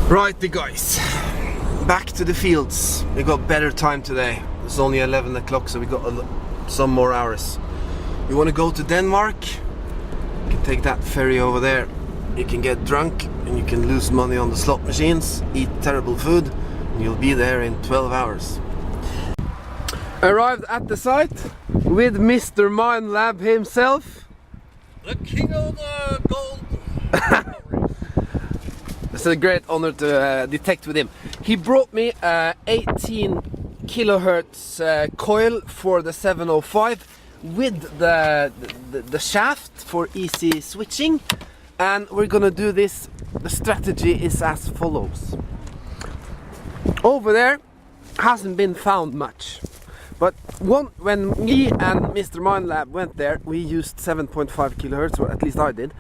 Righty guys, back to the fields. We got better time today. It's only 11 o'clock, so we got some more hours. You want to go to Denmark? You can take that ferry over there. You can get drunk and you can lose money on the slot machines, eat terrible food, and you'll be there in 12 hours. Arrived at the site with Mr. Minelab himself. The king of the gold. It's a great honor to detect with him. He brought me 18 kilohertz coil for the 705 with the shaft for easy switching, and we're gonna do this. The strategy is as follows. Over there hasn't been found much, but when me and Mr. Minelab went there, we used 7.5 kilohertz, or at least I did.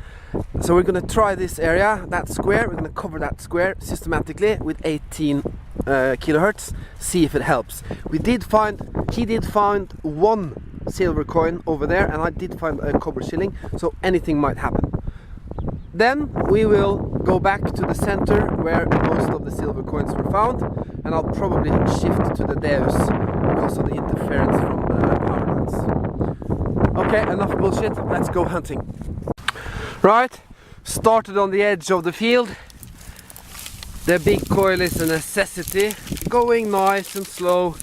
So we're gonna try this area, that square. We're gonna cover that square systematically with 18 kilohertz, see if it helps. He did find one silver coin over there, and I did find a copper shilling, so anything might happen. Then we will go back to the center where most of the silver coins were found, and I'll probably shift to the Deus because of the interference from the power lines. Okay, enough bullshit, let's go hunting. Right, started on the edge of the field. The big coil is a necessity, going nice and slow.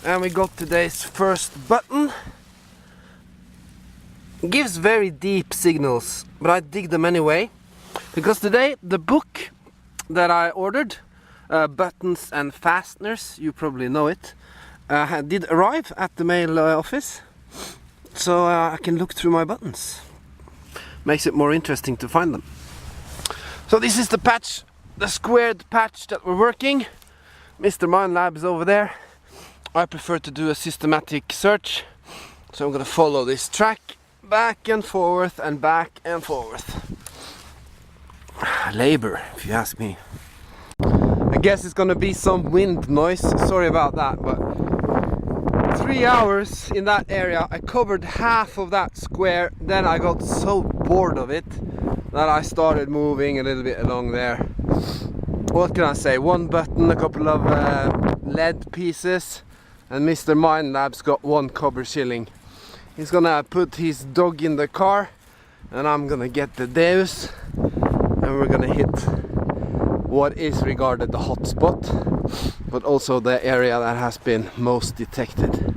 And we got today's first button. Gives very deep signals, but I dig them anyway, because today the book that I ordered, Buttons and Fasteners, you probably know it, did arrive at the mail office, so I can look through my buttons. Makes it more interesting to find them. So this is the patch, the squared patch that we're working. Mr. Minelab is over there. I prefer to do a systematic search, so I'm gonna follow this track back and forth and back and forth. Labor, if you ask me. I guess it's gonna be some wind noise, sorry about that, but 3 hours in that area. I covered half of that square, then I got so bored of it that I started moving a little bit along there. What can I say? One button, a couple of lead pieces, and Mr. Minelab's got one copper shilling. He's gonna put his dog in the car, and I'm gonna get the Deus, and we're gonna hit what is regarded the hotspot, but also the area that has been most detected.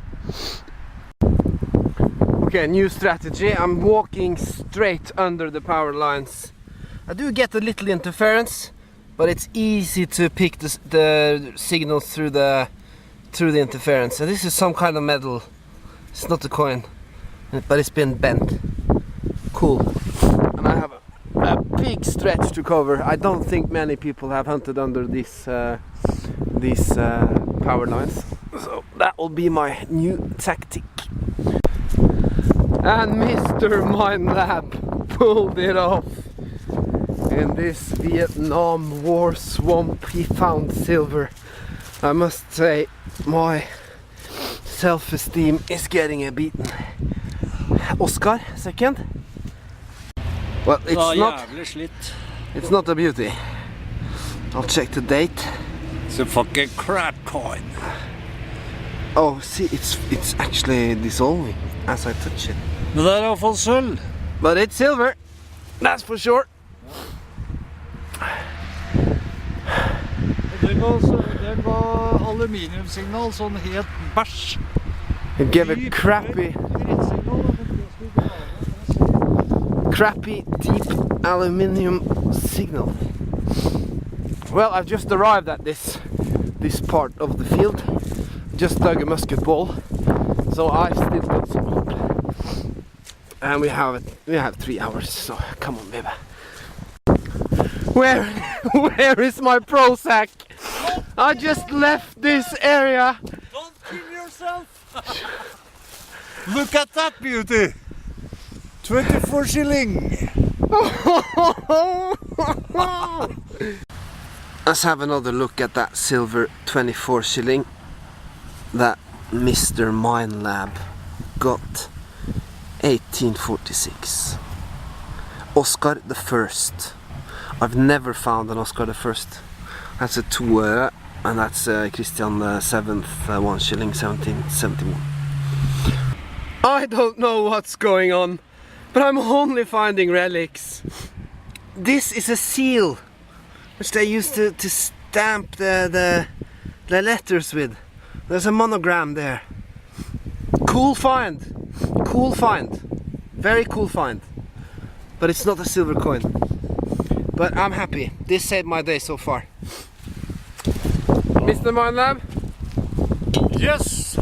Okay, new strategy. I'm walking straight under the power lines. I do get a little interference, but it's easy to pick the signals through the interference. And this is some kind of metal. It's not a coin, but it's been bent. Cool. And I have a big stretch to cover. I don't think many people have hunted under these power lines, so that will be my new tactic. And Mr. Minelab pulled it off. In this Vietnam War swamp he found silver. I must say my self-esteem is getting a beating. Oscar, second. Well, it's not a beauty. I'll check the date. It's a fucking crap coin. Oh, see, it's actually dissolving as I touch it. Men det er I hvert fall sølv. But it's silver, that's for sure. Det ga aluminiumsignal, sånn helt bæsj. It gave a crappy deep aluminium signal. Well, I've just arrived at this part of the field. Just dug a musket ball, so I still got some hope. And we have 3 hours, so come on, baby. Where is my Prozac? I just left this area. Don't kill yourself. Look at that beauty. 24 shilling. Let's have another look at that silver 24 shilling that Mr. Minelab got. 1846. Oscar the First. I've never found an Oscar the First. That's a 2 and that's Christian the 7th, 1 shilling 1771. I don't know what's going on, but I'm only finding relics. This is a seal, which they used to stamp the letters with. There's a monogram there. Cool find, very cool find. But it's not a silver coin. But I'm happy. This saved my day so far. Mr. Minelab? Yes.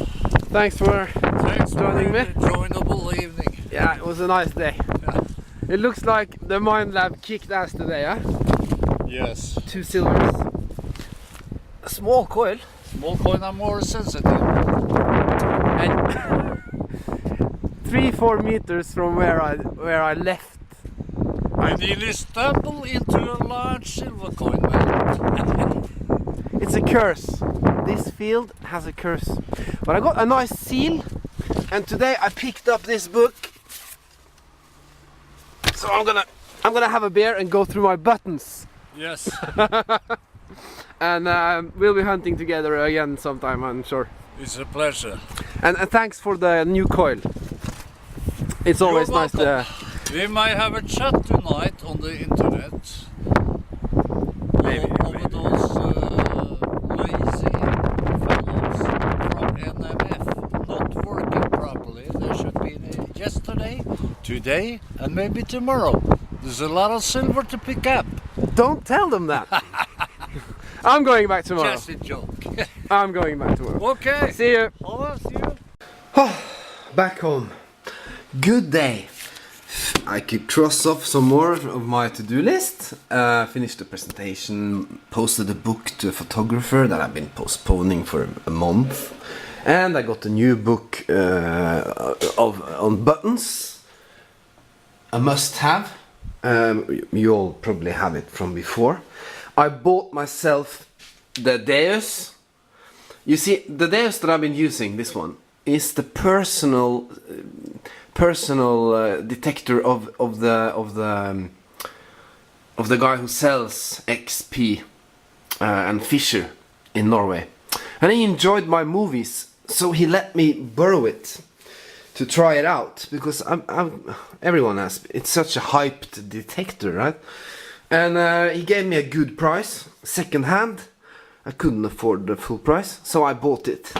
Thanks for Thanks joining me. Enjoyable evening. Yeah, it was a nice day. Yeah. It looks like the Minelab kicked ass today, huh? Yes. 2 silvers. A small coil. Small coin are more sensitive. And 3-4 meters from where I left. I nearly stumbled into a large silver coin, man. It's a curse. This field has a curse. But I got a nice seal, and today I picked up this book. So I'm gonna have a beer and go through my buttons. Yes. And we'll be hunting together again sometime, I'm sure. It's a pleasure. And thanks for the new coil. It's always You're nice to... We might have a chat tonight on the internet. Maybe. Over those lazy fellows from NMF not working properly. There should be yesterday, today, and maybe tomorrow. There's a lot of silver to pick up. Don't tell them that. I'm going back tomorrow. Just a joke. I'm going back tomorrow. Okay. See you. I'll see you. Back home. Good day. I could cross off some more of my to-do list. Finished the presentation, posted a book to a photographer that I've been postponing for a month, and I got a new book on buttons. A must-have. You all probably have it from before. I bought myself the Deus. You see, the Deus that I've been using, this one, is the personal detector of the guy who sells XP and Fisher in Norway, and he enjoyed my movies, so he let me borrow it to try it out, because everyone has, it's such a hyped detector, right? And he gave me a good price, second hand. I couldn't afford the full price, so I bought it.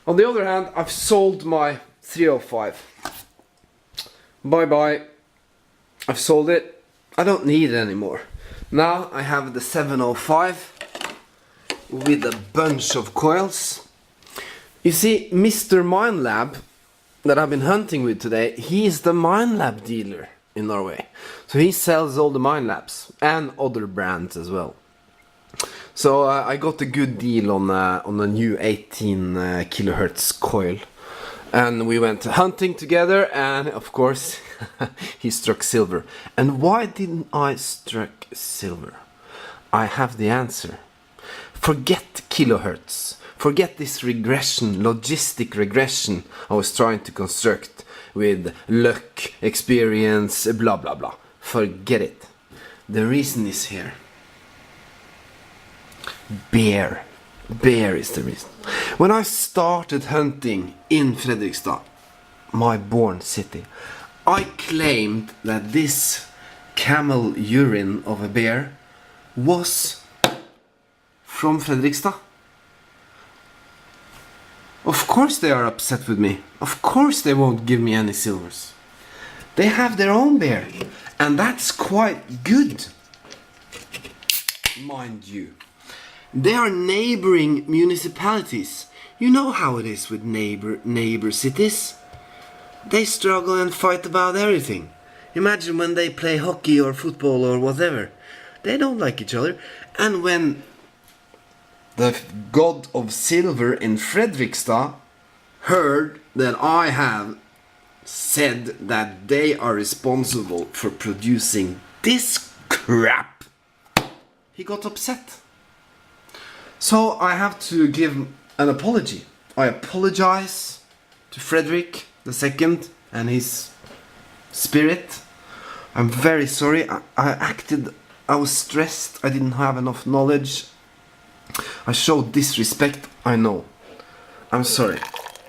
On the other hand, I've sold my 305. Bye bye. I've sold it. I don't need it anymore. Now I have the 705 with a bunch of coils. You see, Mr. Minelab that I've been hunting with today, he is the Minelab dealer in Norway. So he sells all the Minelabs and other brands as well. So I got a good deal on a new 18 kilohertz coil. And we went hunting together, and of course he struck silver. And why didn't I struck silver? I have the answer. Forget kilohertz. Forget this regression, logistic regression I was trying to construct with luck, experience, blah blah blah. Forget it. The reason is here. Bear. Bear is the reason. When I started hunting in Fredrikstad, my born city, I claimed that this camel urine of a bear was from Fredrikstad. Of course they are upset with me. Of course they won't give me any silvers. They have their own bear, and that's quite good, mind you. They are neighboring municipalities. You know how it is with neighbor cities. They struggle and fight about everything. Imagine when they play hockey or football or whatever. They don't like each other. And when the god of silver in Fredrikstad heard that I have said that they are responsible for producing this crap, he got upset. So I have to give an apology. I apologize to Frederick II and his spirit. I'm very sorry. I acted I was stressed, I didn't have enough knowledge. I showed disrespect, I know. I'm sorry.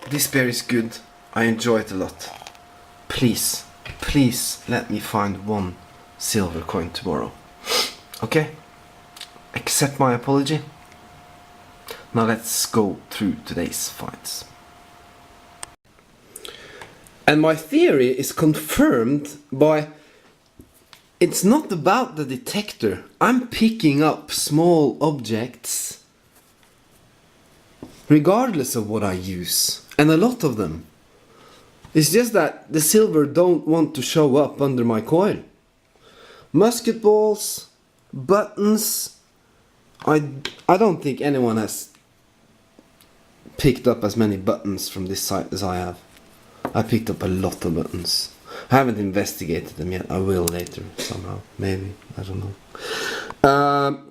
This beer is good, I enjoy it a lot. Please, please let me find one silver coin tomorrow. Okay? Accept my apology. Now let's go through today's finds. And my theory is confirmed by... It's not about the detector. I'm picking up small objects regardless of what I use. And a lot of them. It's just that the silver don't want to show up under my coil. Musket balls, buttons. I don't think anyone has picked up as many buttons from this site as I have. I picked up a lot of buttons. I haven't investigated them yet. I will later somehow. Maybe. I don't know.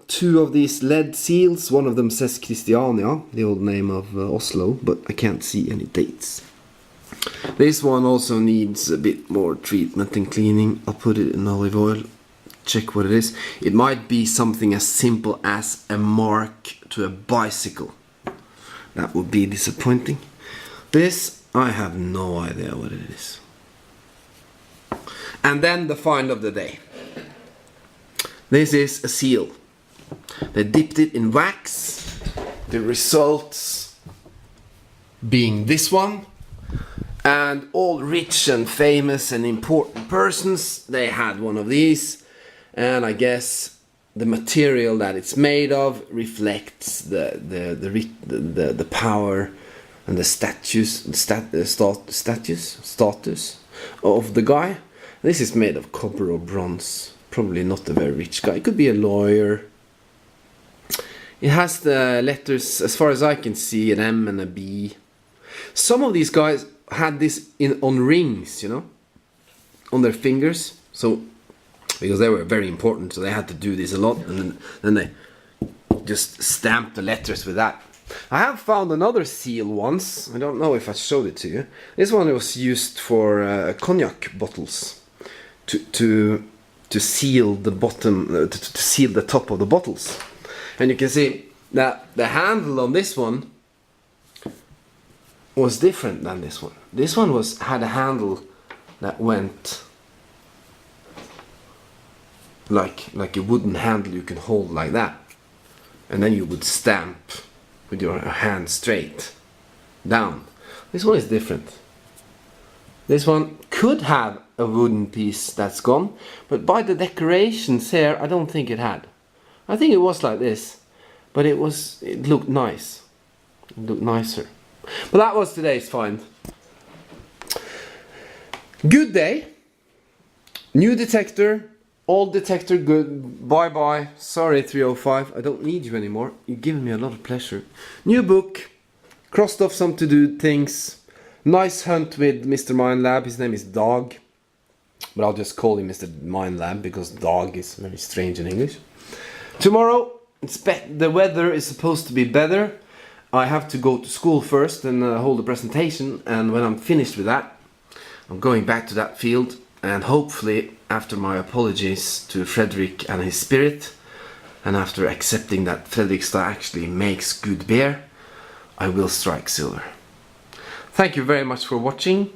2 of these lead seals. One of them says Christiania, the old name of Oslo, but I can't see any dates. This one also needs a bit more treatment and cleaning. I'll put it in olive oil. Check what it is. It might be something as simple as a mark to a bicycle. That would be disappointing. This, I have no idea what it is. And then the find of the day. This is a seal. They dipped it in wax. The results being this one. And all rich and famous and important persons, they had one of these. And I guess the material that it's made of reflects the power and the status of the guy. This is made of copper or bronze. Probably not a very rich guy. It could be a lawyer. It has the letters, as far as I can see, an M and a B. Some of these guys had this on rings, you know, on their fingers. So, because they were very important, so they had to do this a lot, and then they just stamped the letters with that. I have found another seal once. I don't know if I showed it to you. This one was used for cognac bottles to seal the bottom, to seal the top of the bottles. And you can see that the handle on this one was different than this one. This one had a handle that went like a wooden handle you can hold like that, and then you would stamp with your hand straight down. This one is different. This one could have a wooden piece that's gone, but by the decorations here, I don't think it had. I think it was like this, but it looked nice. It looked nicer. But that was today's find. Good day. New detector. Old detector good. Bye bye. Sorry 305. I don't need you anymore. You've given me a lot of pleasure. New book. Crossed off some to-do things. Nice hunt with Mr. Minelab. His name is Dog. But I'll just call him Mr. Minelab because dog is very strange in English. Tomorrow, the weather is supposed to be better. I have to go to school first and hold a presentation. And when I'm finished with that, I'm going back to that field. And hopefully, after my apologies to Frederick and his spirit, and after accepting that Fredrikstad actually makes good beer, I will strike silver. Thank you very much for watching,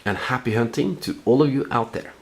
and happy hunting to all of you out there.